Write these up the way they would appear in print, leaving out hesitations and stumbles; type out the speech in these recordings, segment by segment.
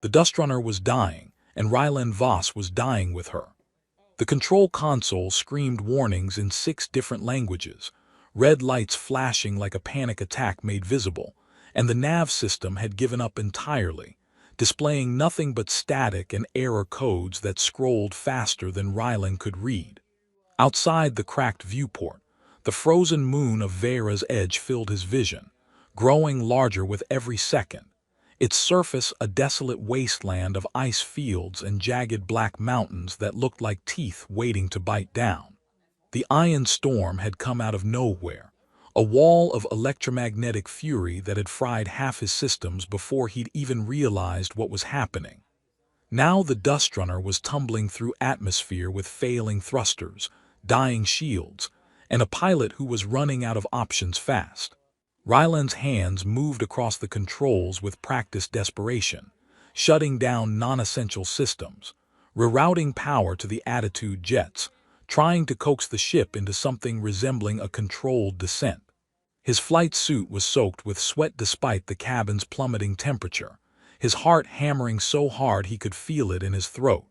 The Dustrunner was dying, and Ryland Voss was dying with her. The control console screamed warnings in 6 different languages, red lights flashing like a panic attack made visible, and the nav system had given up entirely, displaying nothing but static and error codes that scrolled faster than Ryland could read. Outside the cracked viewport, the frozen moon of Vera's edge filled his vision, growing larger with every second, its surface a desolate wasteland of ice fields and jagged black mountains that looked like teeth waiting to bite down. The ion storm had come out of nowhere, a wall of electromagnetic fury that had fried half his systems before he'd even realized what was happening. Now the Dustrunner was tumbling through atmosphere with failing thrusters, dying shields, and a pilot who was running out of options fast. Ryland's hands moved across the controls with practiced desperation, shutting down non-essential systems, rerouting power to the attitude jets, trying to coax the ship into something resembling a controlled descent. His flight suit was soaked with sweat despite the cabin's plummeting temperature, his heart hammering so hard he could feel it in his throat.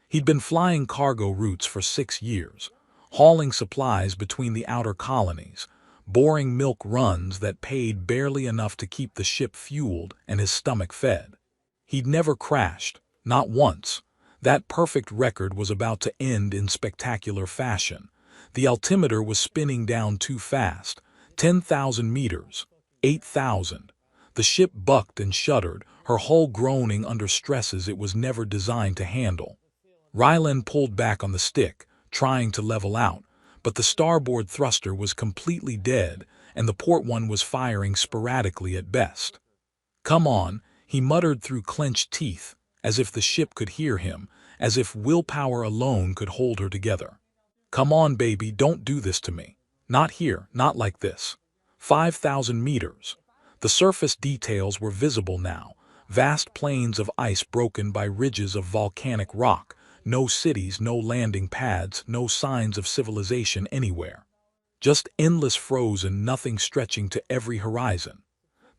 He'd been flying cargo routes for 6 years, hauling supplies between the outer colonies, boring milk runs that paid barely enough to keep the ship fueled and his stomach fed. He'd never crashed, not once. That perfect record was about to end in spectacular fashion. The altimeter was spinning down too fast. 10,000 meters, 8,000. The ship bucked and shuddered, her hull groaning under stresses it was never designed to handle. Ryland pulled back on the stick, trying to level out, but the starboard thruster was completely dead and the port one was firing sporadically at best. "Come on," he muttered through clenched teeth, as if the ship could hear him, as if willpower alone could hold her together. "Come on, baby, don't do this to me. Not here, not like this." 5,000 meters. The surface details were visible now, vast plains of ice broken by ridges of volcanic rock, no cities, no landing pads, no signs of civilization anywhere. Just endless frozen nothing stretching to every horizon.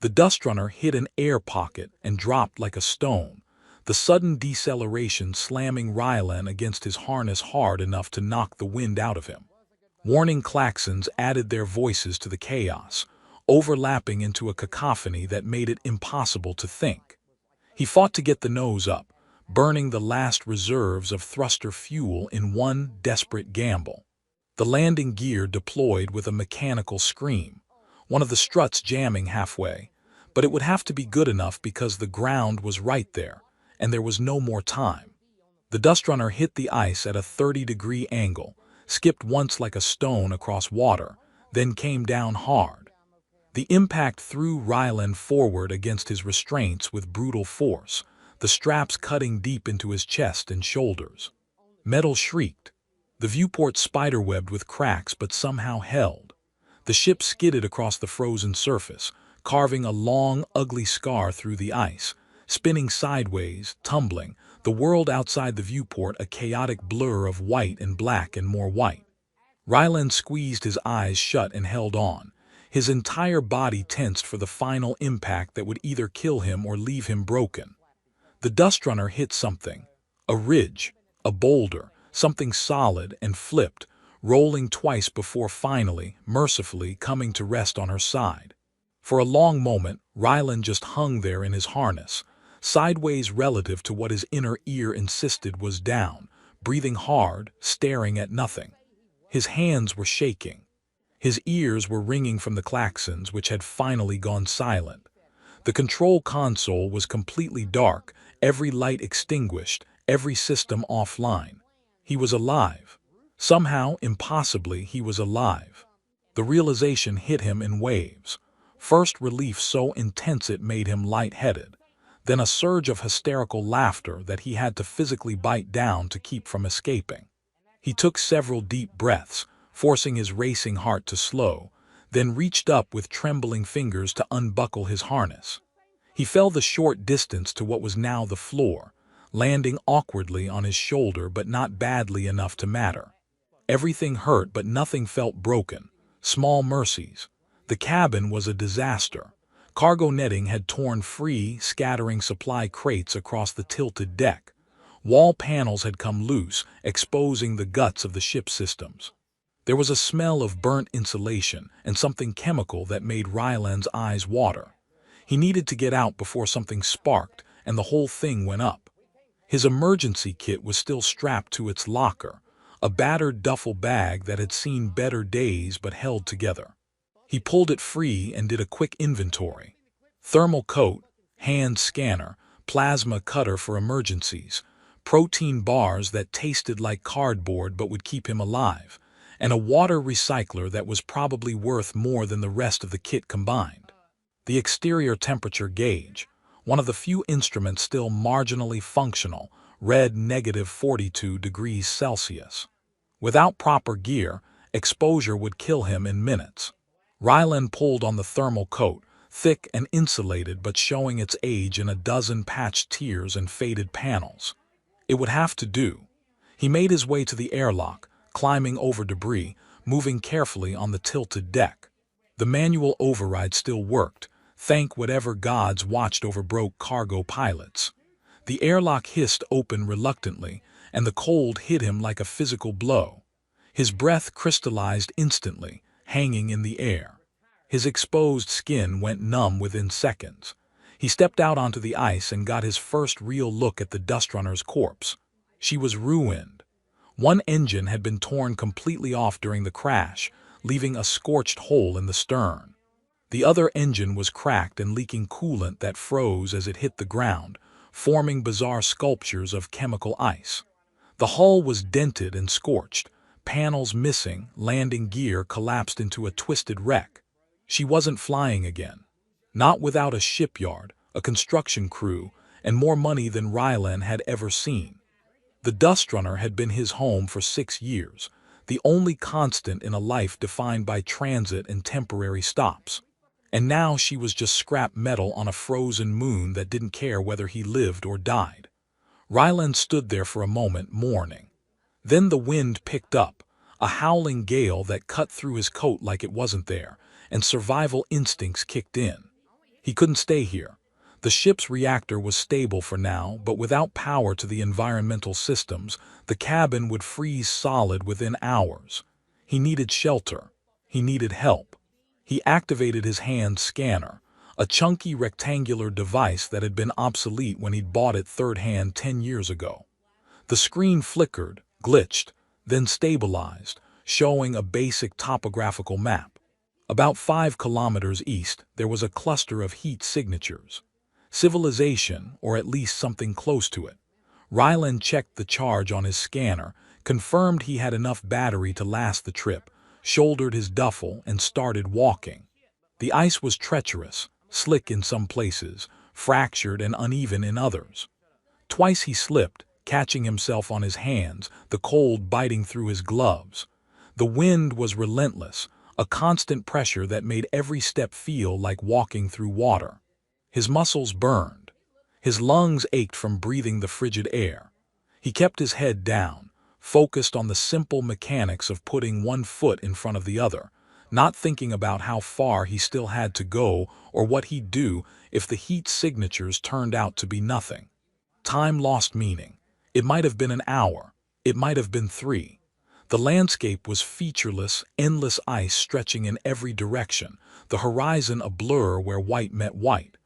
The Dustrunner hit an air pocket and dropped like a stone, the sudden deceleration slamming Ryland against his harness hard enough to knock the wind out of him. Warning klaxons added their voices to the chaos, overlapping into a cacophony that made it impossible to think. He fought to get the nose up, burning the last reserves of thruster fuel in one desperate gamble. The landing gear deployed with a mechanical scream, one of the struts jamming halfway, but it would have to be good enough because the ground was right there, and there was no more time. The Dustrunner hit the ice at a 30-degree angle, skipped once like a stone across water, then came down hard. The impact threw Ryland forward against his restraints with brutal force, the straps cutting deep into his chest and shoulders. Metal shrieked. The viewport spiderwebbed with cracks but somehow held. The ship skidded across the frozen surface, carving a long, ugly scar through the ice, spinning sideways, tumbling, the world outside the viewport a chaotic blur of white and black and more white. Ryland squeezed his eyes shut and held on, his entire body tensed for the final impact that would either kill him or leave him broken. The Dustrunner hit something, a ridge, a boulder, something solid, and flipped, rolling twice before finally, mercifully, coming to rest on her side. For a long moment, Ryland just hung there in his harness, sideways relative to what his inner ear insisted was down, breathing hard, staring at nothing. His hands were shaking. His ears were ringing from the klaxons which had finally gone silent. The control console was completely dark, every light extinguished, every system offline. He was alive. Somehow, impossibly, he was alive. The realization hit him in waves. First relief so intense it made him lightheaded, then a surge of hysterical laughter that he had to physically bite down to keep from escaping. He took several deep breaths, forcing his racing heart to slow, then reached up with trembling fingers to unbuckle his harness. He fell the short distance to what was now the floor, landing awkwardly on his shoulder but not badly enough to matter. Everything hurt but nothing felt broken. Small mercies. The cabin was a disaster. Cargo netting had torn free, scattering supply crates across the tilted deck. Wall panels had come loose, exposing the guts of the ship's systems. There was a smell of burnt insulation and something chemical that made Ryland's eyes water. He needed to get out before something sparked and the whole thing went up. His emergency kit was still strapped to its locker, a battered duffel bag that had seen better days but held together. He pulled it free and did a quick inventory. Thermal coat, hand scanner, plasma cutter for emergencies, protein bars that tasted like cardboard but would keep him alive, and a water recycler that was probably worth more than the rest of the kit combined. The exterior temperature gauge, one of the few instruments still marginally functional, read -42 degrees Celsius. Without proper gear, exposure would kill him in minutes. Ryland pulled on the thermal coat, thick and insulated but showing its age in a dozen patched tears and faded panels. It would have to do. He made his way to the airlock, climbing over debris, moving carefully on the tilted deck. The manual override still worked, thank whatever gods watched over broke cargo pilots. The airlock hissed open reluctantly, and the cold hit him like a physical blow. His breath crystallized instantly, hanging in the air. His exposed skin went numb within seconds. He stepped out onto the ice and got his first real look at the Dustrunner's corpse. She was ruined. One engine had been torn completely off during the crash, leaving a scorched hole in the stern. The other engine was cracked and leaking coolant that froze as it hit the ground, forming bizarre sculptures of chemical ice. The hull was dented and scorched, panels missing, landing gear collapsed into a twisted wreck. She wasn't flying again. Not without a shipyard, a construction crew, and more money than Ryland had ever seen. The Dustrunner had been his home for 6 years, the only constant in a life defined by transit and temporary stops. And now she was just scrap metal on a frozen moon that didn't care whether he lived or died. Ryland stood there for a moment, mourning. Then the wind picked up, a howling gale that cut through his coat like it wasn't there, and survival instincts kicked in. He couldn't stay here. The ship's reactor was stable for now, but without power to the environmental systems, the cabin would freeze solid within hours. He needed shelter. He needed help. He activated his hand scanner, a chunky rectangular device that had been obsolete when he'd bought it third-hand 10 years ago. The screen flickered, glitched, then stabilized, showing a basic topographical map. About 5 kilometers east, there was a cluster of heat signatures. Civilization, or at least something close to it. Ryland checked the charge on his scanner, confirmed he had enough battery to last the trip, shouldered his duffel, and started walking. The ice was treacherous, slick in some places, fractured and uneven in others. Twice he slipped, catching himself on his hands, the cold biting through his gloves. The wind was relentless, a constant pressure that made every step feel like walking through water. His muscles burned. His lungs ached from breathing the frigid air. He kept his head down, focused on the simple mechanics of putting one foot in front of the other, not thinking about how far he still had to go or what he'd do if the heat signatures turned out to be nothing. Time lost meaning. It might have been an hour. It might have been 3. The landscape was featureless, endless ice stretching in every direction, the horizon a blur where white met white.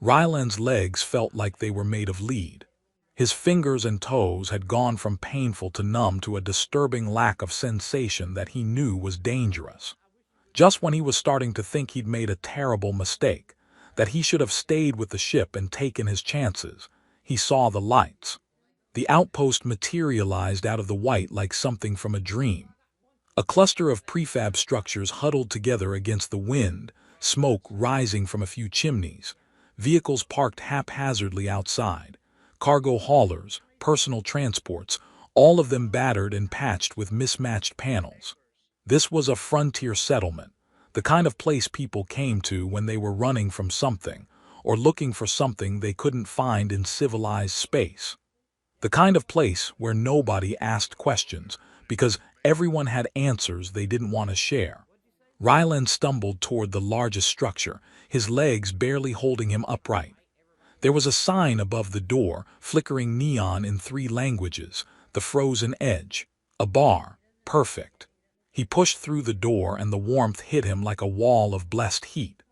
Ryland's legs felt like they were made of lead. His fingers and toes had gone from painful to numb to a disturbing lack of sensation that he knew was dangerous. Just when he was starting to think he'd made a terrible mistake, that he should have stayed with the ship and taken his chances, he saw the lights. The outpost materialized out of the white like something from a dream. A cluster of prefab structures huddled together against the wind, smoke rising from a few chimneys, vehicles parked haphazardly outside, cargo haulers, personal transports, all of them battered and patched with mismatched panels. This was a frontier settlement, the kind of place people came to when they were running from something, or looking for something they couldn't find in civilized space. The kind of place where nobody asked questions, because everyone had answers they didn't want to share. Rylan stumbled toward the largest structure, his legs barely holding him upright. There was a sign above the door, flickering neon in 3 languages, the frozen edge, a bar, perfect. He pushed through the door and the warmth hit him like a wall of blessed heat.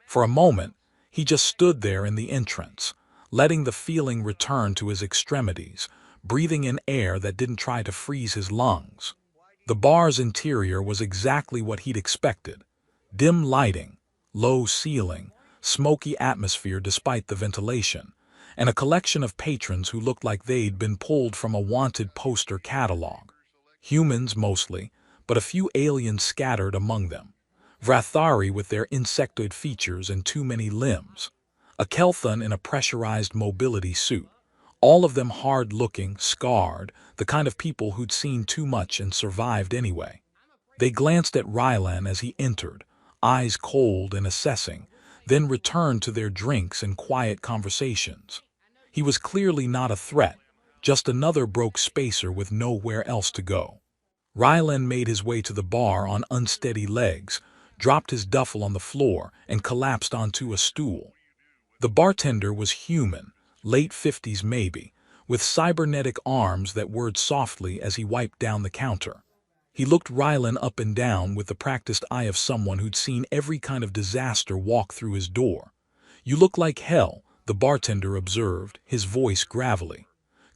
For a moment, he just stood there in the entrance, letting the feeling return to his extremities, breathing in air that didn't try to freeze his lungs. The bar's interior was exactly what he'd expected. Dim lighting, low ceiling, smoky atmosphere despite the ventilation, and a collection of patrons who looked like they'd been pulled from a wanted poster catalog. Humans mostly, but a few aliens scattered among them. Vrathari with their insectoid features and too many limbs. A Kelthon in a pressurized mobility suit. All of them hard-looking, scarred, the kind of people who'd seen too much and survived anyway. They glanced at Rylan as he entered, eyes cold and assessing, then returned to their drinks and quiet conversations. He was clearly not a threat, just another broke spacer with nowhere else to go. Rylan made his way to the bar on unsteady legs, dropped his duffel on the floor, and collapsed onto a stool. The bartender was human, late 50s maybe, with cybernetic arms that whirred softly as he wiped down the counter. He looked Rylan up and down with the practiced eye of someone who'd seen every kind of disaster walk through his door. "You look like hell," the bartender observed, his voice gravelly.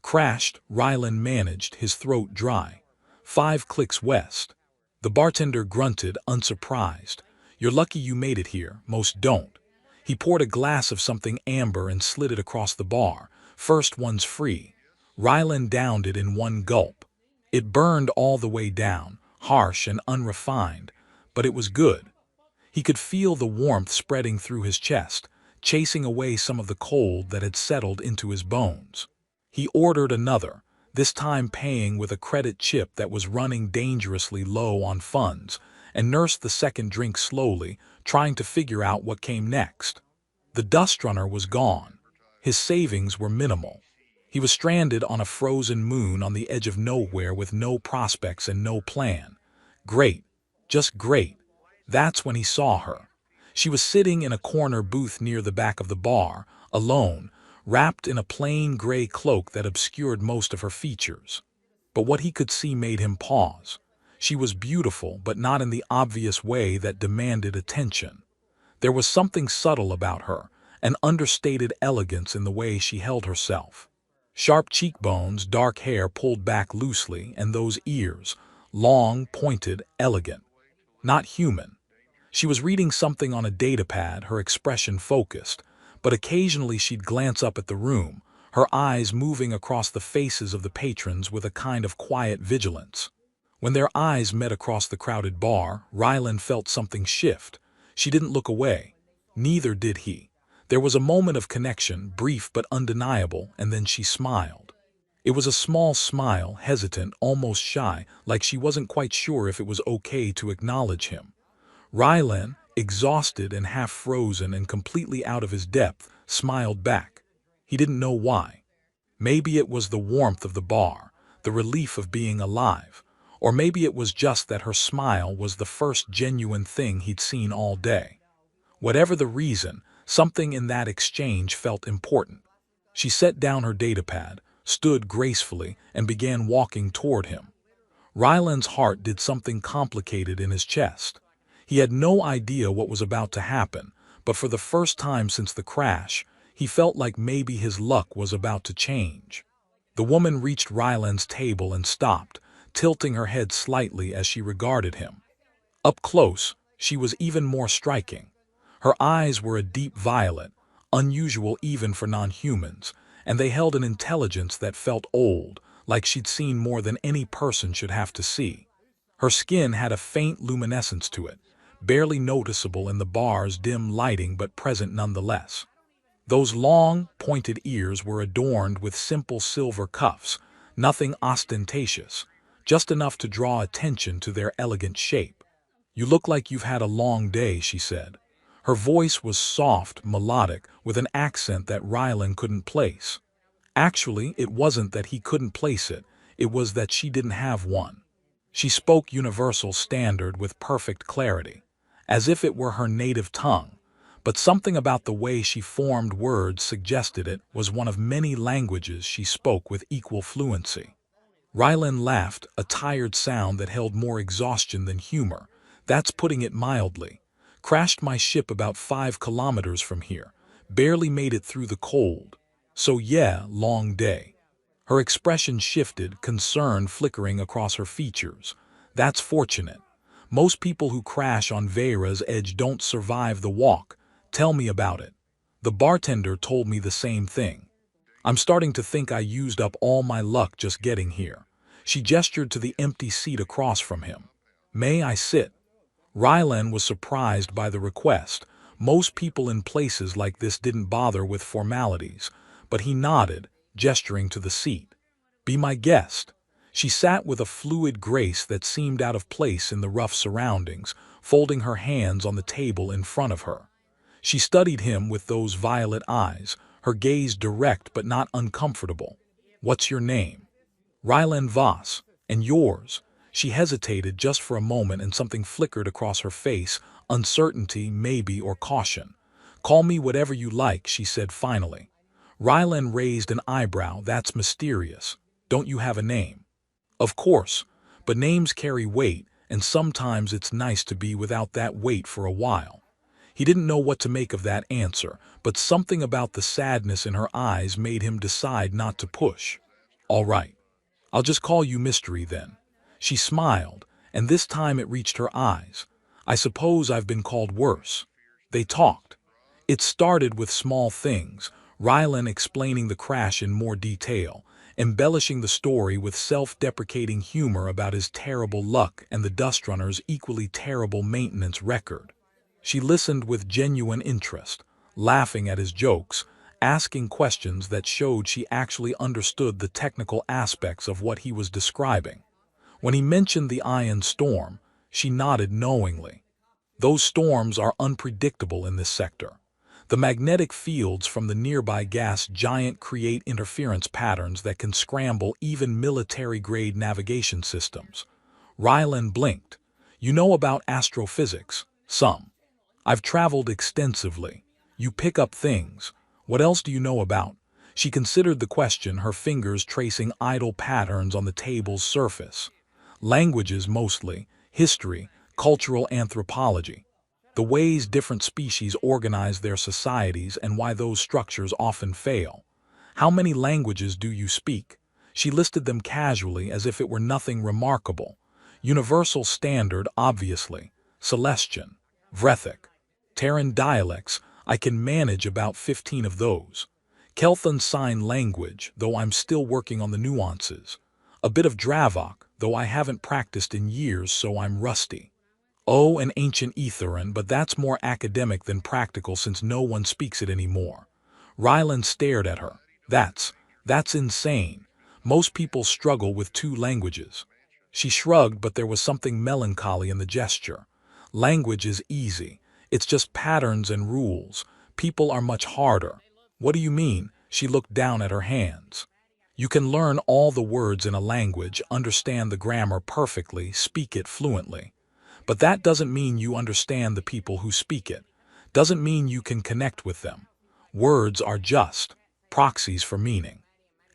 "Crashed," Rylan managed, his throat dry. "5 clicks west." The bartender grunted, unsurprised. "You're lucky you made it here, most don't." He poured a glass of something amber and slid it across the bar. "First one's free." Rylan downed it in one gulp. It burned all the way down, harsh and unrefined, but it was good. He could feel the warmth spreading through his chest, chasing away some of the cold that had settled into his bones. He ordered another, this time paying with a credit chip that was running dangerously low on funds, and nursed the second drink slowly, trying to figure out what came next. The dust runner was gone. His savings were minimal. He was stranded on a frozen moon on the edge of nowhere with no prospects and no plan. Great. Just great. That's when he saw her. She was sitting in a corner booth near the back of the bar, alone, wrapped in a plain gray cloak that obscured most of her features. But what he could see made him pause. She was beautiful, but not in the obvious way that demanded attention. There was something subtle about her, an understated elegance in the way she held herself. Sharp cheekbones, dark hair pulled back loosely, and those ears, long, pointed, elegant. Not human. She was reading something on a datapad, her expression focused, but occasionally she'd glance up at the room, her eyes moving across the faces of the patrons with a kind of quiet vigilance. When their eyes met across the crowded bar, Rylan felt something shift. She didn't look away. Neither did he. There was a moment of connection, brief but undeniable, and then she smiled. It was a small smile, hesitant, almost shy, like she wasn't quite sure if it was okay to acknowledge him. Rylan, exhausted and half frozen and completely out of his depth, smiled back. He didn't know why. Maybe it was the warmth of the bar, the relief of being alive, or maybe it was just that her smile was the first genuine thing he'd seen all day. Whatever the reason, something in that exchange felt important. She set down her datapad, stood gracefully, and began walking toward him. Rylan's heart did something complicated in his chest. He had no idea what was about to happen, but for the first time since the crash, he felt like maybe his luck was about to change. The woman reached Rylan's table and stopped, tilting her head slightly as she regarded him. Up close, she was even more striking. Her eyes were a deep violet, unusual even for non-humans, and they held an intelligence that felt old, like she'd seen more than any person should have to see. Her skin had a faint luminescence to it, barely noticeable in the bar's dim lighting but present nonetheless. Those long, pointed ears were adorned with simple silver cuffs, nothing ostentatious, just enough to draw attention to their elegant shape. "You look like you've had a long day," she said. Her voice was soft, melodic, with an accent that Rylan couldn't place. Actually, it wasn't that he couldn't place it, it was that she didn't have one. She spoke universal standard with perfect clarity. as if it were her native tongue, but something about the way she formed words suggested it was one of many languages she spoke with equal fluency. Rylan laughed, a tired sound that held more exhaustion than humor. That's putting it mildly. Crashed my ship about 5 kilometers from here. Barely made it through the cold. So yeah, long day. Her expression shifted, concern flickering across her features. That's fortunate. Most people who crash on Vera's edge don't survive the walk. Tell me about it. The bartender told me the same thing. I'm starting to think I used up all my luck just getting here. She gestured to the empty seat across from him. May I sit? Rylan was surprised by the request. Most people in places like this didn't bother with formalities, but he nodded, gesturing to the seat. Be my guest. She sat with a fluid grace that seemed out of place in the rough surroundings, folding her hands on the table in front of her. She studied him with those violet eyes, her gaze direct but not uncomfortable. What's your name? Rylan Voss. And yours? She hesitated just for a moment and something flickered across her face, uncertainty, maybe, or caution. Call me whatever you like, she said finally. Rylan raised an eyebrow. That's mysterious. Don't you have a name? Of course, but names carry weight, and sometimes it's nice to be without that weight for a while. He didn't know what to make of that answer, but something about the sadness in her eyes made him decide not to push. All right. I'll just call you Mystery then. She smiled, and this time it reached her eyes. I suppose I've been called worse. They talked. It started with small things, Rylan explaining the crash in more detail, embellishing the story with self-deprecating humor about his terrible luck and the Dust Runner's equally terrible maintenance record. She listened with genuine interest, laughing at his jokes, asking questions that showed she actually understood the technical aspects of what he was describing. When he mentioned the ion storm, she nodded knowingly. Those storms are unpredictable in this sector. The magnetic fields from the nearby gas giant create interference patterns that can scramble even military-grade navigation systems. Rylan blinked. You know about astrophysics? Some. I've traveled extensively. You pick up things. What else do you know about? She considered the question, her fingers tracing idle patterns on the table's surface. Languages mostly, history, cultural anthropology. The ways different species organize their societies and why those structures often fail. How many languages do you speak? She listed them casually as if it were nothing remarkable. Universal Standard, obviously. Celestian. Vrethic. Terran dialects, I can manage about 15 of those. Kelthon Sign Language, though I'm still working on the nuances. A bit of Dravok, though I haven't practiced in years so I'm rusty. Oh, and Ancient Etherin, but that's more academic than practical since no one speaks it anymore. Rylan stared at her. That's insane. Most people struggle with 2 languages. She shrugged, but there was something melancholy in the gesture. Language is easy. It's just patterns and rules. People are much harder. What do you mean? She looked down at her hands. You can learn all the words in a language, understand the grammar perfectly, speak it fluently. But that doesn't mean you understand the people who speak it. Doesn't mean you can connect with them. Words are just proxies for meaning.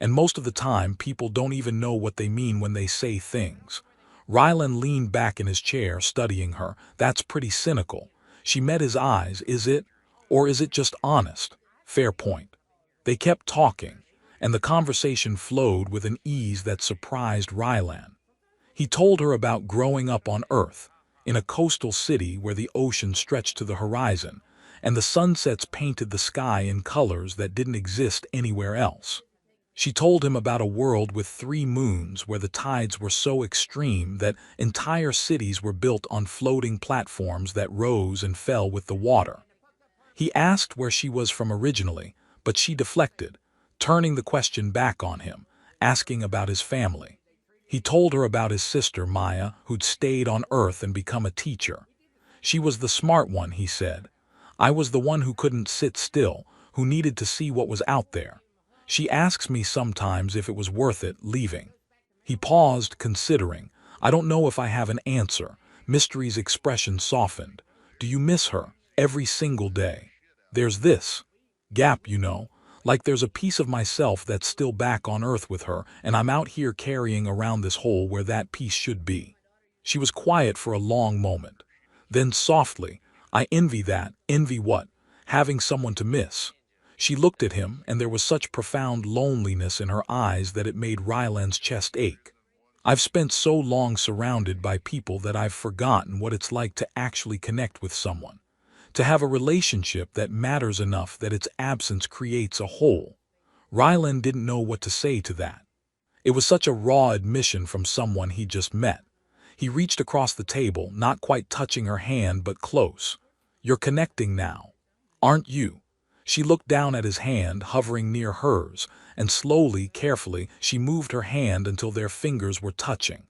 And most of the time, people don't even know what they mean when they say things. Rylan leaned back in his chair, studying her. That's pretty cynical. She met his eyes. Is it? Or is it just honest? Fair point. They kept talking, and the conversation flowed with an ease that surprised Rylan. He told her about growing up on Earth, in a coastal city where the ocean stretched to the horizon, and the sunsets painted the sky in colors that didn't exist anywhere else. She told him about a world with 3 moons where the tides were so extreme that entire cities were built on floating platforms that rose and fell with the water. He asked where she was from originally, but she deflected, turning the question back on him, asking about his family. He told her about his sister, Maya, who'd stayed on Earth and become a teacher. She was the smart one, he said. I was the one who couldn't sit still, who needed to see what was out there. She asks me sometimes if it was worth it, leaving. He paused, considering. I don't know if I have an answer. Mystery's expression softened. Do you miss her every single day? There's this gap, like there's a piece of myself that's still back on Earth with her, and I'm out here carrying around this hole where that piece should be." She was quiet for a long moment. Then softly, "I envy that." "Envy what?" "Having someone to miss." She looked at him, and there was such profound loneliness in her eyes that it made Ryland's chest ache. "I've spent so long surrounded by people that I've forgotten what it's like to actually connect with someone. To have a relationship that matters enough that its absence creates a hole." Ryland didn't know what to say to that. It was such a raw admission from someone he'd just met. He reached across the table, not quite touching her hand but close. "You're connecting now, aren't you?" She looked down at his hand hovering near hers, and slowly, carefully, she moved her hand until their fingers were touching.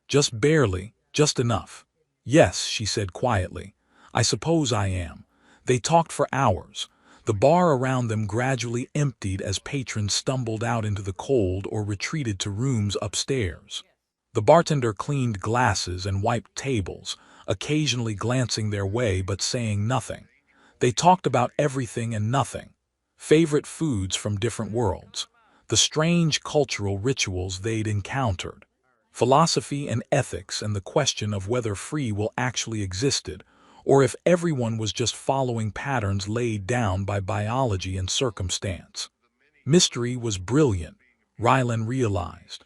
"Just barely, just enough." "Yes," she said quietly. "I suppose I am." They talked for hours. The bar around them gradually emptied as patrons stumbled out into the cold or retreated to rooms upstairs. The bartender cleaned glasses and wiped tables, occasionally glancing their way but saying nothing. They talked about everything and nothing. Favorite foods from different worlds. The strange cultural rituals they'd encountered. Philosophy and ethics, and the question of whether free will actually existed, or if everyone was just following patterns laid down by biology and circumstance. Mystery was brilliant, Ryland realized.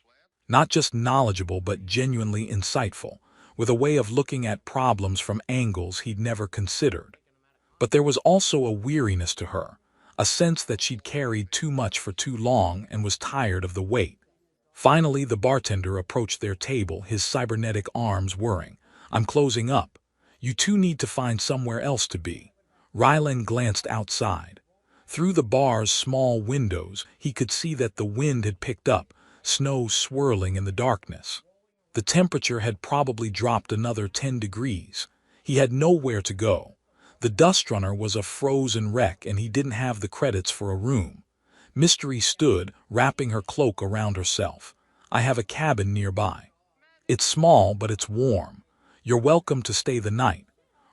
Not just knowledgeable but genuinely insightful, with a way of looking at problems from angles he'd never considered. But there was also a weariness to her, a sense that she'd carried too much for too long and was tired of the weight. Finally, the bartender approached their table, his cybernetic arms whirring. "I'm closing up. You two need to find somewhere else to be." Ryland glanced outside. Through the bar's small windows, he could see that the wind had picked up, snow swirling in the darkness. The temperature had probably dropped another 10 degrees. He had nowhere to go. The dust runner was a frozen wreck, and he didn't have the credits for a room. Mystery stood, wrapping her cloak around herself. "I have a cabin nearby. It's small, but it's warm. You're welcome to stay the night."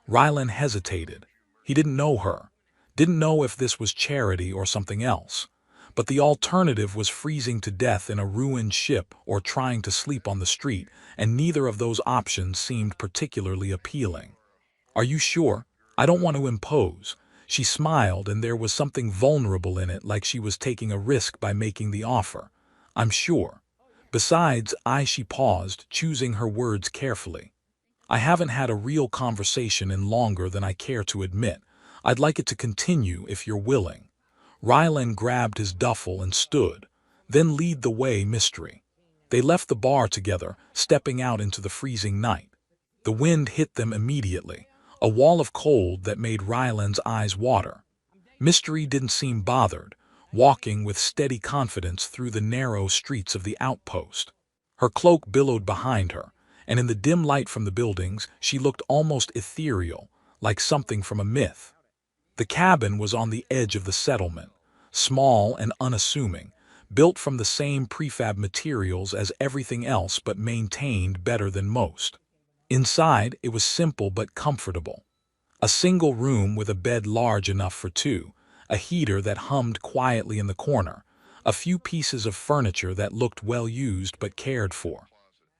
Ryland hesitated. He didn't know her. Didn't know if this was charity or something else. But the alternative was freezing to death in a ruined ship or trying to sleep on the street, and neither of those options seemed particularly appealing. "Are you sure? I don't want to impose." She smiled, and there was something vulnerable in it, like she was taking a risk by making the offer. "I'm sure. Besides, she paused, choosing her words carefully. "I haven't had a real conversation in longer than I care to admit. I'd like it to continue if you're willing." Ryland grabbed his duffel and stood. "Then lead the way, Mystery." They left the bar together, stepping out into the freezing night. The wind hit them immediately, a wall of cold that made Ryland's eyes water. Mystery didn't seem bothered, walking with steady confidence through the narrow streets of the outpost. Her cloak billowed behind her, and in the dim light from the buildings, she looked almost ethereal, like something from a myth. The cabin was on the edge of the settlement, small and unassuming, built from the same prefab materials as everything else but maintained better than most. Inside, it was simple but comfortable. A single room with a bed large enough for two, a heater that hummed quietly in the corner, a few pieces of furniture that looked well used but cared for.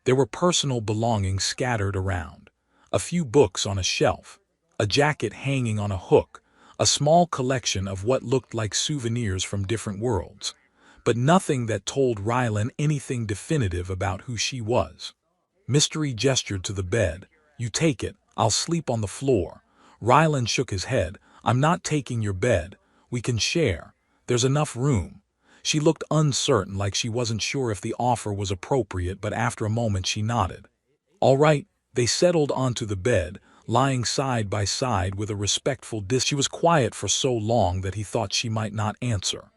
There were personal belongings scattered around, a few books on a shelf, a jacket hanging on a hook, a small collection of what looked like souvenirs from different worlds, but nothing that told Ryland anything definitive about who she was. Mystery gestured to the bed. "You take it, I'll sleep on the floor." Ryland shook his head. "I'm not taking your bed. We can share. There's enough room." She looked uncertain, like she wasn't sure if the offer was appropriate, but after a moment she nodded. "All right." They settled onto the bed, lying side by side with a respectful distance. She was quiet for so long that he thought she might not answer.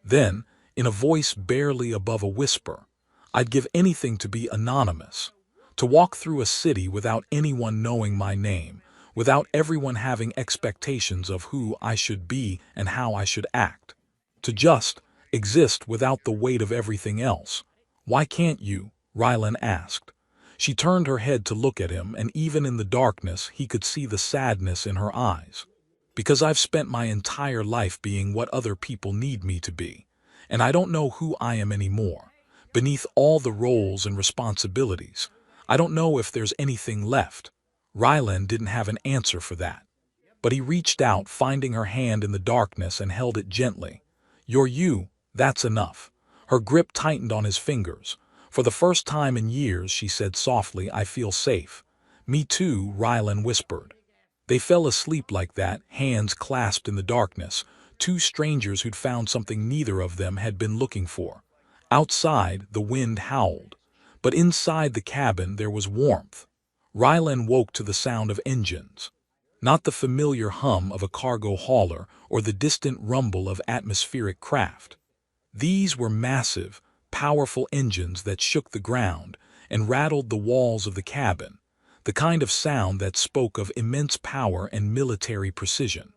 Then, in a voice barely above a whisper, "I'd give anything to be anonymous. To walk through a city without anyone knowing my name, without everyone having expectations of who I should be and how I should act. To just exist without the weight of everything else." "Why can't you?" Ryland asked. She turned her head to look at him, and even in the darkness he could see the sadness in her eyes. Because I've spent my entire life being what other people need me to be, and I don't know who I am anymore. Beneath all the roles and responsibilities, I don't know if there's anything left. Rylan didn't have an answer for that. But he reached out, finding her hand in the darkness, and held it gently. "You're you, that's enough." Her grip tightened on his fingers. "For the first time in years," she said softly, "I feel safe." "Me too," Rylan whispered. They fell asleep like that, hands clasped in the darkness, two strangers who'd found something neither of them had been looking for. Outside, the wind howled, but inside the cabin there was warmth. Rylan woke to the sound of engines. Not the familiar hum of a cargo hauler or the distant rumble of atmospheric craft. These were massive, powerful engines that shook the ground and rattled the walls of the cabin, the kind of sound that spoke of immense power and military precision.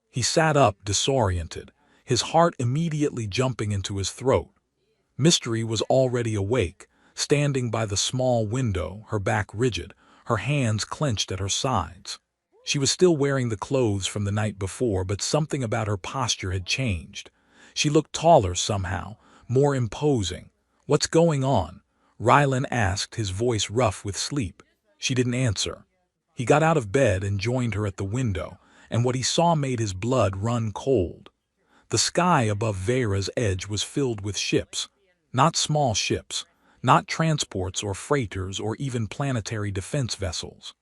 He sat up, disoriented, his heart immediately jumping into his throat. Mystery was already awake, standing by the small window, her back rigid, her hands clenched at her sides. She was still wearing the clothes from the night before, but something about her posture had changed. She looked taller somehow, more imposing. "What's going on?" Rylan asked, his voice rough with sleep. She didn't answer. He got out of bed and joined her at the window, and what he saw made his blood run cold. The sky above Vera's edge was filled with ships. Not small ships, not transports or freighters or even planetary defense vessels.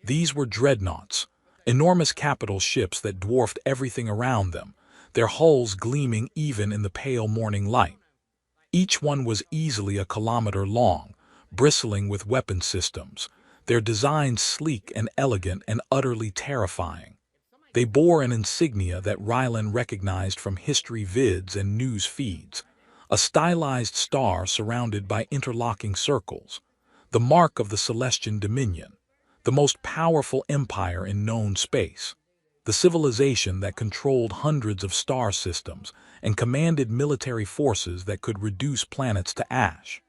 These were dreadnoughts, enormous capital ships that dwarfed everything around them, their hulls gleaming even in the pale morning light. Each one was easily a kilometer long, bristling with weapon systems, their designs sleek and elegant and utterly terrifying. They bore an insignia that Rylan recognized from history vids and news feeds, a stylized star surrounded by interlocking circles, the mark of the Celestian Dominion, the most powerful empire in known space, the civilization that controlled hundreds of star systems and commanded military forces that could reduce planets to ash.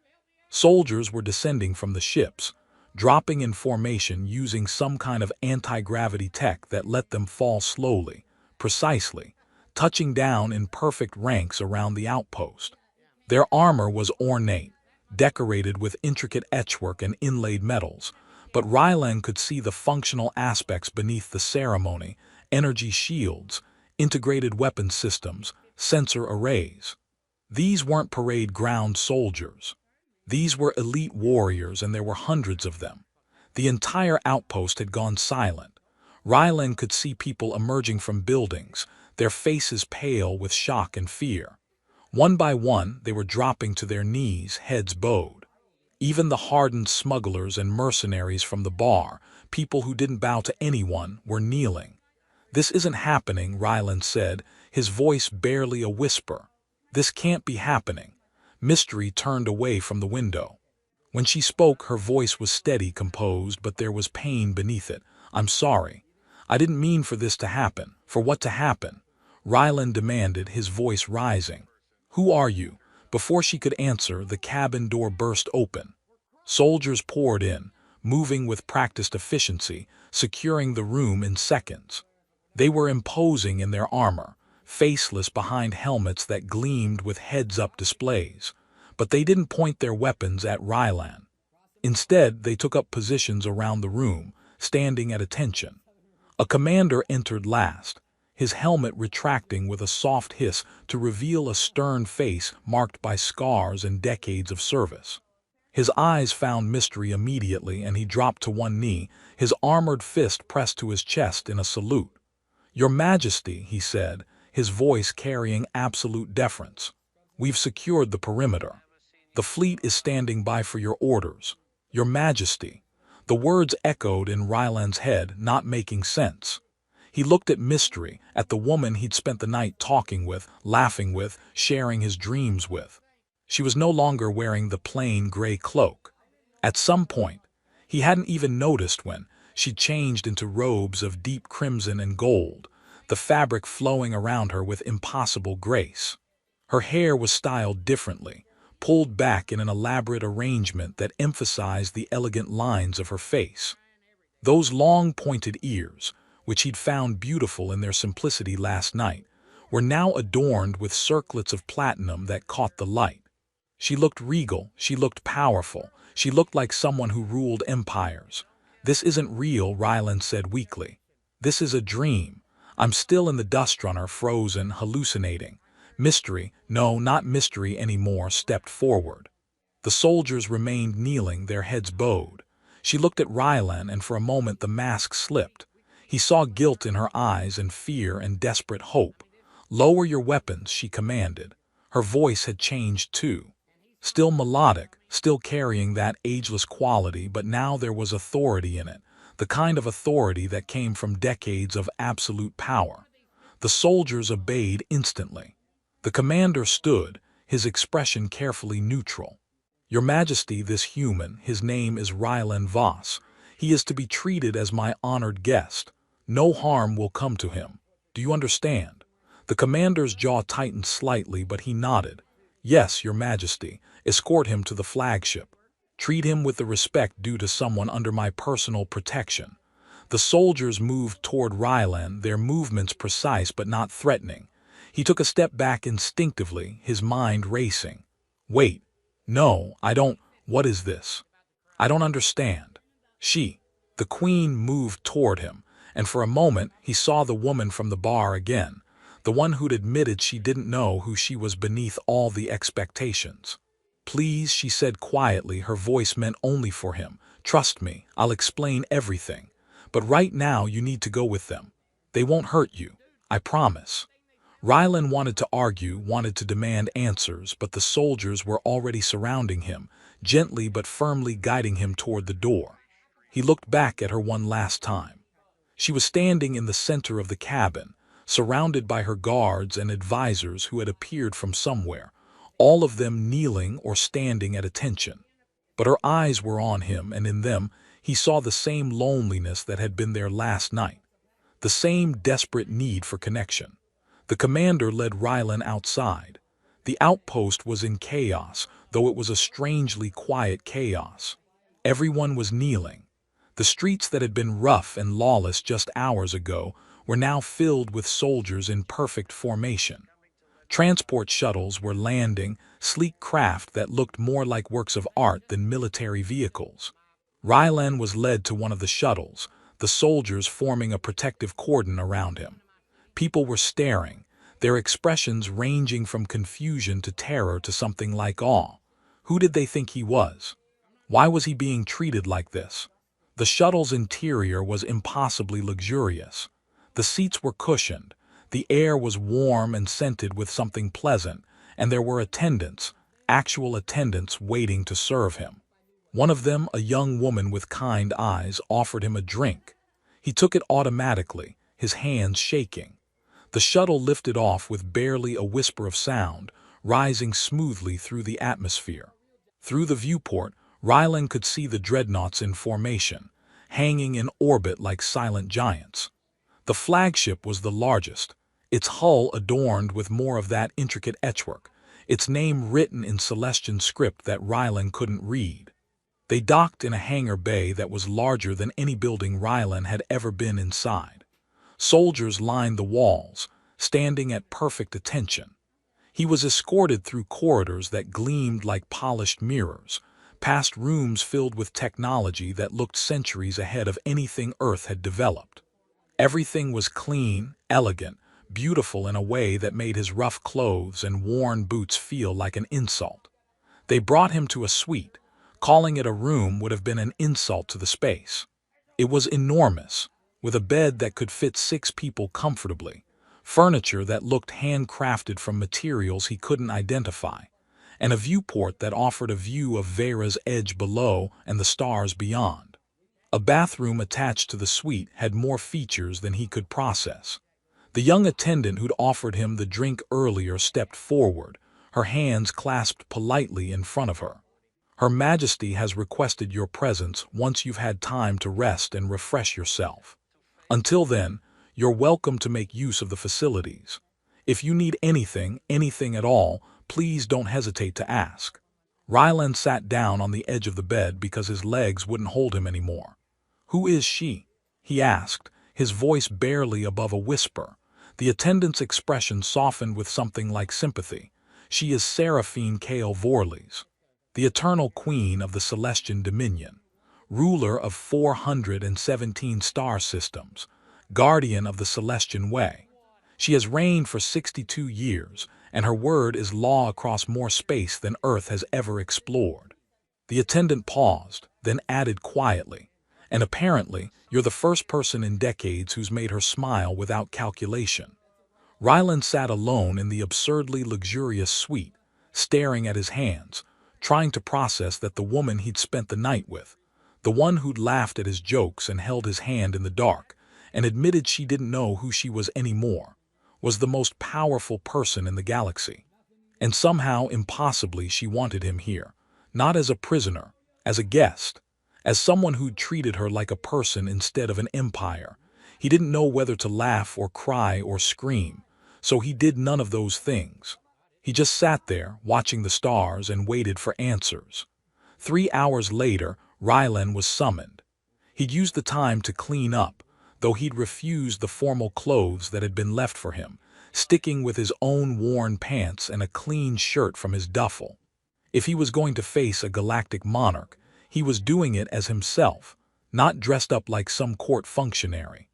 Soldiers were descending from the ships, dropping in formation using some kind of anti-gravity tech that let them fall slowly, precisely, touching down in perfect ranks around the outpost. Their armor was ornate, decorated with intricate etchwork and inlaid metals, but Rylan could see the functional aspects beneath the ceremony: energy shields, integrated weapon systems, sensor arrays. These weren't parade ground soldiers. These were elite warriors, and there were hundreds of them. The entire outpost had gone silent. Rylan could see people emerging from buildings, their faces pale with shock and fear. One by one, they were dropping to their knees, heads bowed. Even the hardened smugglers and mercenaries from the bar, people who didn't bow to anyone, were kneeling. "This isn't happening," Rylan said, his voice barely a whisper. "This can't be happening." Mystery turned away from the window. When she spoke, her voice was steady, composed, but there was pain beneath it. "I'm sorry. I didn't mean for this to happen." "For what to happen?" Rylan demanded, his voice rising. "Who are you?" Before she could answer, the cabin door burst open. Soldiers poured in, moving with practiced efficiency, securing the room in seconds. They were imposing in their armor, faceless behind helmets that gleamed with heads-up displays. But they didn't point their weapons at Rylan. Instead, they took up positions around the room, standing at attention. A commander entered last, his helmet retracting with a soft hiss to reveal a stern face marked by scars and decades of service. His eyes found Mystery immediately, and he dropped to one knee, his armored fist pressed to his chest in a salute. "Your Majesty," he said, his voice carrying absolute deference, "we've secured the perimeter. The fleet is standing by for your orders." "Your Majesty." The words echoed in Rylan's head, not making sense. He looked at Mystery, at the woman he'd spent the night talking with, laughing with, sharing his dreams with. She was no longer wearing the plain gray cloak. At some point, he hadn't even noticed when, she changed into robes of deep crimson and gold, the fabric flowing around her with impossible grace. Her hair was styled differently, pulled back in an elaborate arrangement that emphasized the elegant lines of her face. Those long pointed ears, which he'd found beautiful in their simplicity last night, were now adorned with circlets of platinum that caught the light. She looked regal, she looked powerful, she looked like someone who ruled empires. "This isn't real," Ryland said weakly. "This is a dream. I'm still in the dust runner, frozen, hallucinating." Mystery, no, not mystery anymore, stepped forward. The soldiers remained kneeling, their heads bowed. She looked at Rylan, and for a moment the mask slipped. He saw guilt in her eyes and fear and desperate hope. "Lower your weapons," she commanded. Her voice had changed too. Still melodic, still carrying that ageless quality, but now there was authority in it, the kind of authority that came from decades of absolute power. The soldiers obeyed instantly. The commander stood, his expression carefully neutral. "Your Majesty, this human, his name is Rylan Voss. He is to be treated as my honored guest. No harm will come to him. Do you understand?" The commander's jaw tightened slightly, but he nodded. "Yes, Your Majesty. Escort him to the flagship. Treat him with the respect due to someone under my personal protection." The soldiers moved toward Rylan, their movements precise but not threatening. He took a step back instinctively, his mind racing. "Wait. No, I don't. What is this? I don't understand." The queen, moved toward him, and for a moment he saw the woman from the bar again, the one who'd admitted she didn't know who she was beneath all the expectations. "Please," she said quietly, her voice meant only for him. "Trust me, I'll explain everything. But right now you need to go with them. They won't hurt you. I promise." Rylan wanted to argue, wanted to demand answers, but the soldiers were already surrounding him, gently but firmly guiding him toward the door. He looked back at her one last time. She was standing in the center of the cabin, surrounded by her guards and advisors who had appeared from somewhere, all of them kneeling or standing at attention. But her eyes were on him, and in them he saw the same loneliness that had been there last night, the same desperate need for connection. The commander led Rylan outside. The outpost was in chaos, though it was a strangely quiet chaos. Everyone was kneeling. The streets that had been rough and lawless just hours ago were now filled with soldiers in perfect formation. Transport shuttles were landing, sleek craft that looked more like works of art than military vehicles. Rylan was led to one of the shuttles, the soldiers forming a protective cordon around him. People were staring, their expressions ranging from confusion to terror to something like awe. Who did they think he was? Why was he being treated like this? The shuttle's interior was impossibly luxurious. The seats were cushioned, the air was warm and scented with something pleasant, and there were attendants, actual attendants waiting to serve him. One of them, a young woman with kind eyes, offered him a drink. He took it automatically, his hands shaking. The shuttle lifted off with barely a whisper of sound, rising smoothly through the atmosphere. Through the viewport, Rylan could see the dreadnoughts in formation, hanging in orbit like silent giants. The flagship was the largest, its hull adorned with more of that intricate etchwork, its name written in Celestian script that Rylan couldn't read. They docked in a hangar bay that was larger than any building Rylan had ever been inside. Soldiers lined the walls, standing at perfect attention. He was escorted through corridors that gleamed like polished mirrors, past rooms filled with technology that looked centuries ahead of anything Earth had developed. Everything was clean, elegant, beautiful in a way that made his rough clothes and worn boots feel like an insult. They brought him to a suite. Calling it a room would have been an insult to the space. It was enormous, with a bed that could fit 6 people comfortably, furniture that looked handcrafted from materials he couldn't identify, and a viewport that offered a view of Vera's edge below and the stars beyond. A bathroom attached to the suite had more features than he could process. The young attendant who'd offered him the drink earlier stepped forward, her hands clasped politely in front of her. "Her Majesty has requested your presence once you've had time to rest and refresh yourself. Until then, you're welcome to make use of the facilities. If you need anything at all, please don't hesitate to ask." Ryland sat down on the edge of the bed because his legs wouldn't hold him anymore. "Who is she?" he asked, his voice barely above a whisper. The attendant's expression softened with something like sympathy. "She is Seraphine Kale Vorley's, the eternal queen of the Celestian Dominion, ruler of 417 star systems, guardian of the Celestian Way. She has reigned for 62 years, and her word is law across more space than Earth has ever explored." The attendant paused, then added quietly, "And apparently, you're the first person in decades who's made her smile without calculation." Ryland sat alone in the absurdly luxurious suite, staring at his hands, trying to process that the woman he'd spent the night with, the one who'd laughed at his jokes and held his hand in the dark, and admitted she didn't know who she was anymore, was the most powerful person in the galaxy. And somehow, impossibly, she wanted him here, not as a prisoner, as a guest, as someone who'd treated her like a person instead of an empire. He didn't know whether to laugh or cry or scream, so he did none of those things. He just sat there, watching the stars, and waited for answers. 3 hours later, Rylan was summoned. He'd used the time to clean up, though he'd refused the formal clothes that had been left for him, sticking with his own worn pants and a clean shirt from his duffel. If he was going to face a galactic monarch, he was doing it as himself, not dressed up like some court functionary.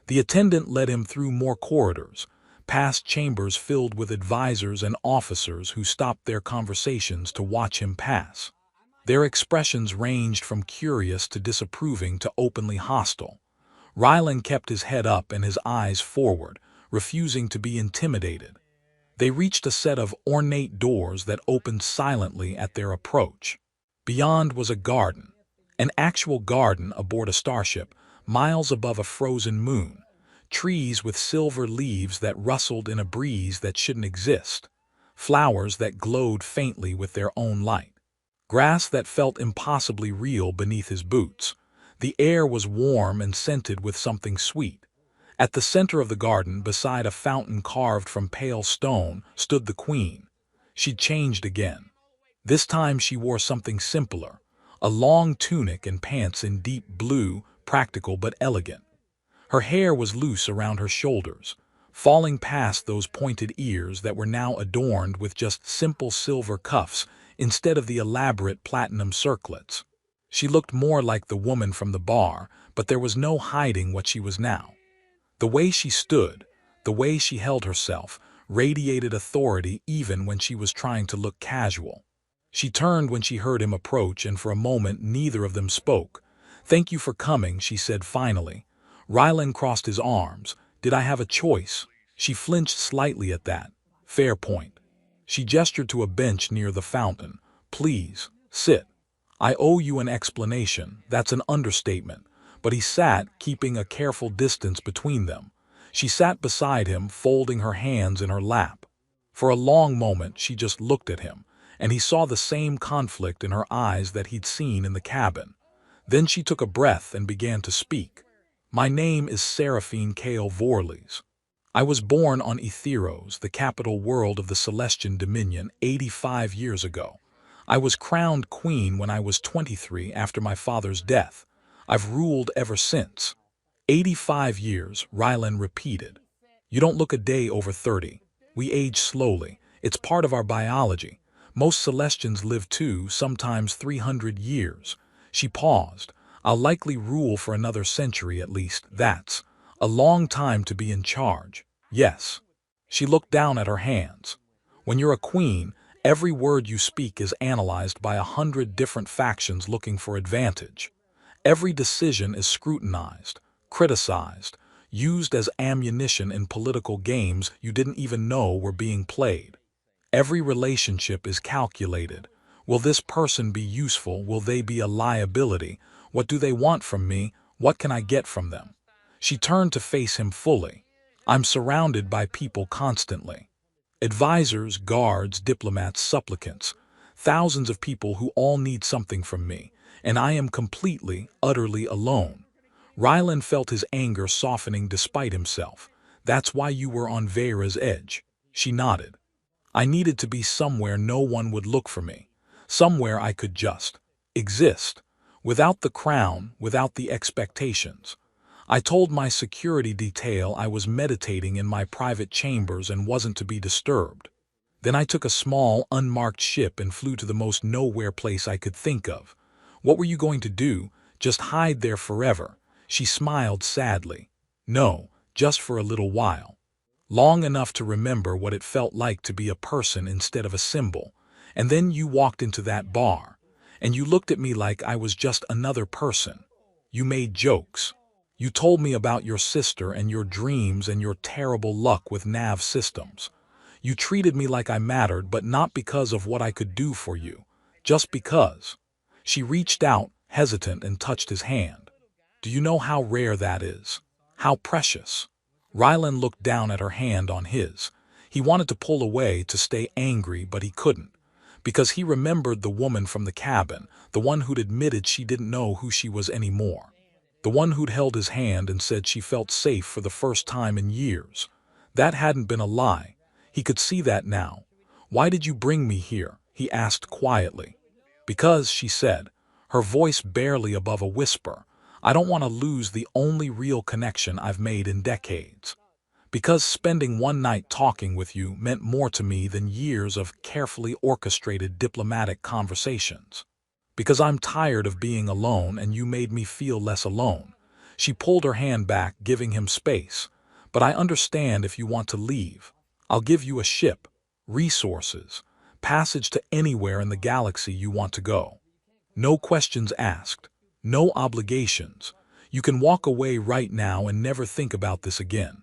The attendant led him through more corridors, past chambers filled with advisors and officers who stopped their conversations to watch him pass. Their expressions ranged from curious to disapproving to openly hostile. Rylan kept his head up and his eyes forward, refusing to be intimidated. They reached a set of ornate doors that opened silently at their approach. Beyond was a garden, an actual garden aboard a starship, miles above a frozen moon, trees with silver leaves that rustled in a breeze that shouldn't exist, flowers that glowed faintly with their own light, grass that felt impossibly real beneath his boots. The air was warm and scented with something sweet. At the center of the garden, beside a fountain carved from pale stone, stood the queen. She'd changed again. This time she wore something simpler, a long tunic and pants in deep blue, practical but elegant. Her hair was loose around her shoulders, falling past those pointed ears that were now adorned with just simple silver cuffs instead of the elaborate platinum circlets. She looked more like the woman from the bar, but there was no hiding what she was now. The way she stood, the way she held herself, radiated authority even when she was trying to look casual. She turned when she heard him approach, and for a moment neither of them spoke. "Thank you for coming," she said finally. Rylan crossed his arms. "Did I have a choice?" She flinched slightly at that. "Fair point." She gestured to a bench near the fountain. "Please, sit. I owe you an explanation." That's an understatement. But he sat, keeping a careful distance between them. She sat beside him, folding her hands in her lap. For a long moment she just looked at him, and he saw the same conflict in her eyes that he'd seen in the cabin. Then she took a breath and began to speak. "My name is Seraphine Kale Vorley's. I was born on Etheros, the capital world of the Celestian Dominion, 85 years ago. I was crowned queen when I was 23 after my father's death. I've ruled ever since." 85 years, Rylan repeated. "You don't look a day over 30. We age slowly. It's part of our biology. Most Celestians live 2, sometimes 300 years. She paused. "I'll likely rule for another century at least. That's a long time to be in charge." "Yes." She looked down at her hands. "When you're a queen, every word you speak is analyzed by 100 different factions looking for advantage. Every decision is scrutinized, criticized, used as ammunition in political games you didn't even know were being played. Every relationship is calculated. Will this person be useful? Will they be a liability? What do they want from me? What can I get from them?" She turned to face him fully. "I'm surrounded by people constantly. Advisors, guards, diplomats, supplicants. Thousands of people who all need something from me. And I am completely, utterly alone." Rylan felt his anger softening despite himself. "That's why you were on Vera's edge." She nodded. "I needed to be somewhere no one would look for me. somewhere I could just exist, without the crown, without the expectations. I told my security detail I was meditating in my private chambers and wasn't to be disturbed. Then I took a small, unmarked ship and flew to the most nowhere place I could think of. What were you going to do? Just hide there forever? She smiled sadly. No, just for a little while. Long enough to remember what it felt like to be a person instead of a symbol. And then you walked into that bar, and you looked at me like I was just another person. You made jokes. You told me about your sister and your dreams and your terrible luck with nav systems. You treated me like I mattered, but not because of what I could do for you. Just because. She reached out, hesitant, and touched his hand. Do you know how rare that is? How precious? Rylan looked down at her hand on his. He wanted to pull away, to stay angry, but he couldn't. Because he remembered the woman from the cabin, the one who'd admitted she didn't know who she was anymore. The one who'd held his hand and said she felt safe for the first time in years. That hadn't been a lie. He could see that now. Why did you bring me here? He asked quietly. Because, she said, her voice barely above a whisper, I don't want to lose the only real connection I've made in decades. Because spending one night talking with you meant more to me than years of carefully orchestrated diplomatic conversations. Because I'm tired of being alone and you made me feel less alone. She pulled her hand back, giving him space. But I understand if you want to leave. I'll give you a ship, resources, passage to anywhere in the galaxy you want to go. No questions asked, no obligations. You can walk away right now and never think about this again.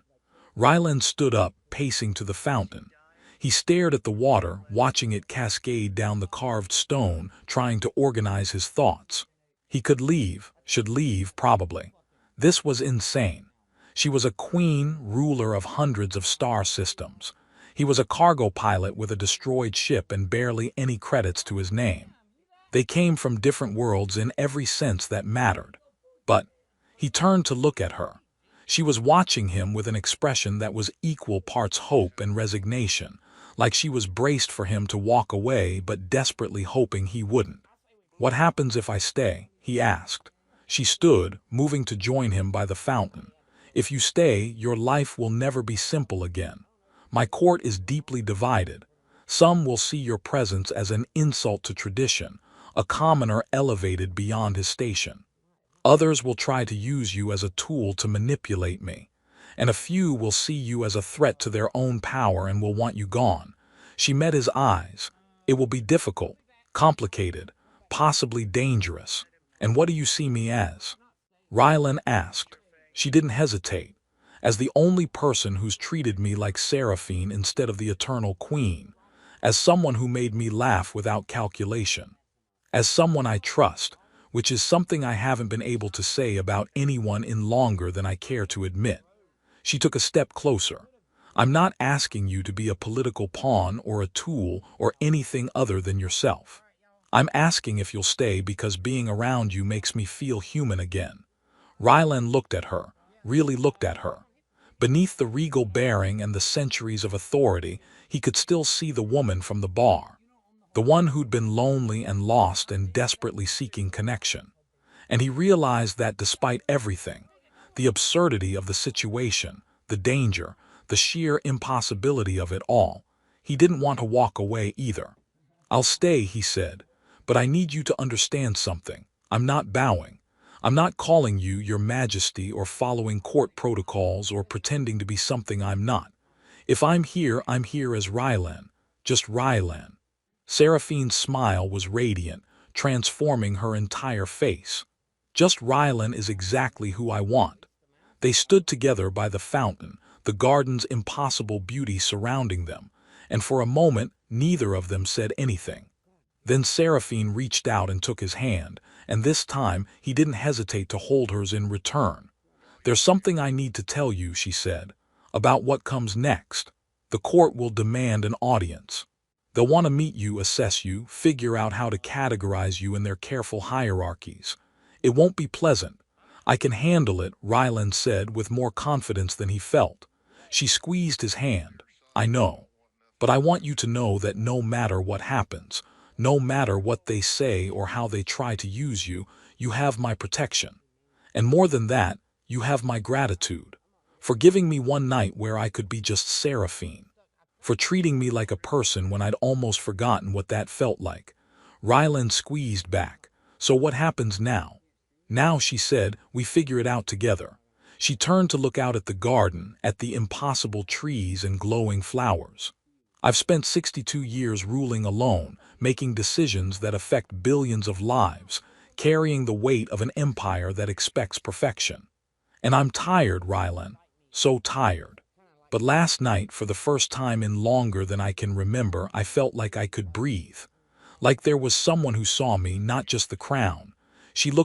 Rylan stood up, pacing to the fountain. He stared at the water, watching it cascade down the carved stone, trying to organize his thoughts. He could leave, should leave probably. This was insane. She was a queen, ruler of hundreds of star systems. He was a cargo pilot with a destroyed ship and barely any credits to his name. They came from different worlds in every sense that mattered. But he turned to look at her. She was watching him with an expression that was equal parts hope and resignation, like she was braced for him to walk away but desperately hoping he wouldn't. What happens if I stay? He asked. She stood, moving to join him by the fountain. If you stay, your life will never be simple again. My court is deeply divided. Some will see your presence as an insult to tradition, a commoner elevated beyond his station. Others will try to use you as a tool to manipulate me, and a few will see you as a threat to their own power and will want you gone. She met his eyes. It will be difficult, complicated, possibly dangerous. And what do you see me as? Rylan asked. She didn't hesitate. As the only person who's treated me like Seraphine instead of the eternal queen. As someone who made me laugh without calculation. As someone I trust, which is something I haven't been able to say about anyone in longer than I care to admit. She took a step closer. I'm not asking you to be a political pawn or a tool or anything other than yourself. I'm asking if you'll stay because being around you makes me feel human again. Rylan looked at her, really looked at her. Beneath the regal bearing and the centuries of authority, he could still see the woman from the bar. The one who'd been lonely and lost and desperately seeking connection. And he realized that despite everything, the absurdity of the situation, the danger, the sheer impossibility of it all, he didn't want to walk away either. I'll stay, he said, but I need you to understand something. I'm not bowing. I'm not calling you your majesty or following court protocols or pretending to be something I'm not. If I'm here as Rylan, just Rylan. Seraphine's smile was radiant, transforming her entire face. Just Rylan is exactly who I want. They stood together by the fountain, the garden's impossible beauty surrounding them, and for a moment neither of them said anything. Then Seraphine reached out and took his hand, and this time he didn't hesitate to hold hers in return. There's something I need to tell you, she said, about what comes next. The court will demand an audience. They'll want to meet you, assess you, figure out how to categorize you in their careful hierarchies. It won't be pleasant. I can handle it, Rylan said with more confidence than he felt. She squeezed his hand. I know. But I want you to know that no matter what happens, No matter what they say or how they try to use you, you have my protection. And more than that, you have my gratitude. For giving me one night where I could be just Seraphine. For treating me like a person when I'd almost forgotten what that felt like. Rylan squeezed back. So what happens now? Now, she said, we figure it out together. She turned to look out at the garden, at the impossible trees and glowing flowers. I've spent 62 years ruling alone, making decisions that affect billions of lives, carrying the weight of an empire that expects perfection. And I'm tired, Rylan. So tired. But last night, for the first time in longer than I can remember, I felt like I could breathe. Like there was someone who saw me, not just the crown. She looked